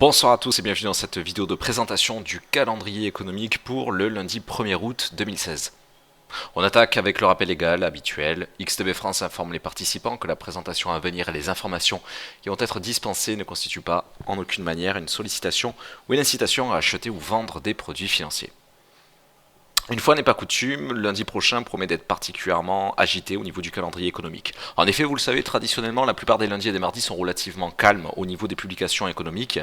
Bonsoir à tous et bienvenue dans cette vidéo de présentation du calendrier économique pour le lundi 1er août 2016. On attaque avec le rappel légal habituel. XTB France informe les participants que la présentation à venir et les informations qui vont être dispensées ne constituent pas en aucune manière une sollicitation ou une incitation à acheter ou vendre des produits financiers. Une fois n'est pas coutume, lundi prochain promet d'être particulièrement agité au niveau du calendrier économique. En effet, vous le savez, traditionnellement, la plupart des lundis et des mardis sont relativement calmes au niveau des publications économiques.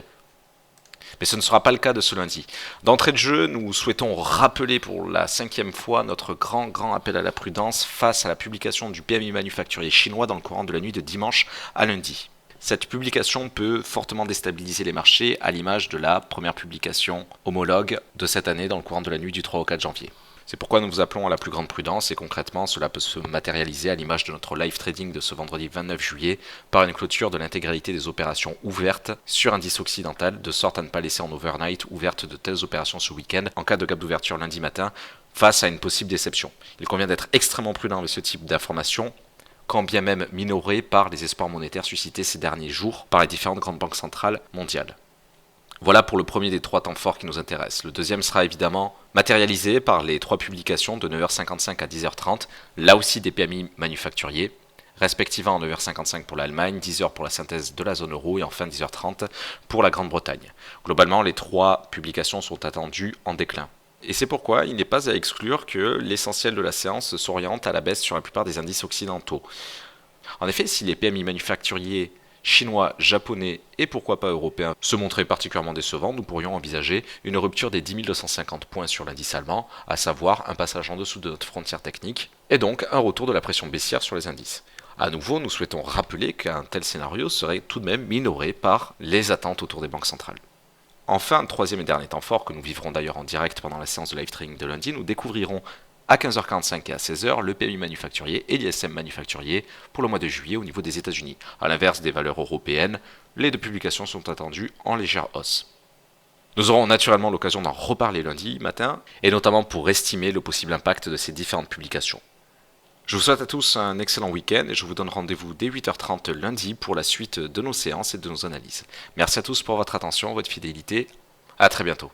Mais ce ne sera pas le cas de ce lundi. D'entrée de jeu, nous souhaitons rappeler pour la 5e fois notre grand appel à la prudence face à la publication du PMI manufacturier chinois dans le courant de la nuit de dimanche à lundi. Cette publication peut fortement déstabiliser les marchés à l'image de la première publication homologue de cette année dans le courant de la nuit du 3 au 4 janvier. C'est pourquoi nous vous appelons à la plus grande prudence et concrètement cela peut se matérialiser à l'image de notre live trading de ce vendredi 29 juillet par une clôture de l'intégralité des opérations ouvertes sur indice occidental de sorte à ne pas laisser en overnight ouvertes de telles opérations ce week-end en cas de gap d'ouverture lundi matin face à une possible déception. Il convient d'être extrêmement prudent avec ce type d'informations quand bien même minoré par les espoirs monétaires suscités ces derniers jours par les différentes grandes banques centrales mondiales. Voilà pour le premier des 3 temps forts qui nous intéressent. Le deuxième sera évidemment matérialisé par les 3 publications de 9h55 à 10h30, là aussi des PMI manufacturiers, respectivement 9h55 pour l'Allemagne, 10h pour la synthèse de la zone euro et enfin 10h30 pour la Grande-Bretagne. Globalement, les 3 publications sont attendues en déclin. Et c'est pourquoi il n'est pas à exclure que l'essentiel de la séance s'oriente à la baisse sur la plupart des indices occidentaux. En effet, si les PMI manufacturiers chinois, japonais et pourquoi pas européens se montraient particulièrement décevants, nous pourrions envisager une rupture des 10 250 points sur l'indice allemand, à savoir un passage en dessous de notre frontière technique, et donc un retour de la pression baissière sur les indices. A nouveau, nous souhaitons rappeler qu'un tel scénario serait tout de même minoré par les attentes autour des banques centrales. Enfin, troisième et dernier temps fort, que nous vivrons d'ailleurs en direct pendant la séance de live trading de lundi, nous découvrirons à 15h45 et à 16h le PMI manufacturier et l'ISM manufacturier pour le mois de juillet au niveau des États-Unis. A l'inverse des valeurs européennes, les 2 publications sont attendues en légère hausse. Nous aurons naturellement l'occasion d'en reparler lundi matin, et notamment pour estimer le possible impact de ces différentes publications. Je vous souhaite à tous un excellent week-end et je vous donne rendez-vous dès 8h30 lundi pour la suite de nos séances et de nos analyses. Merci à tous pour votre attention, votre fidélité. À très bientôt.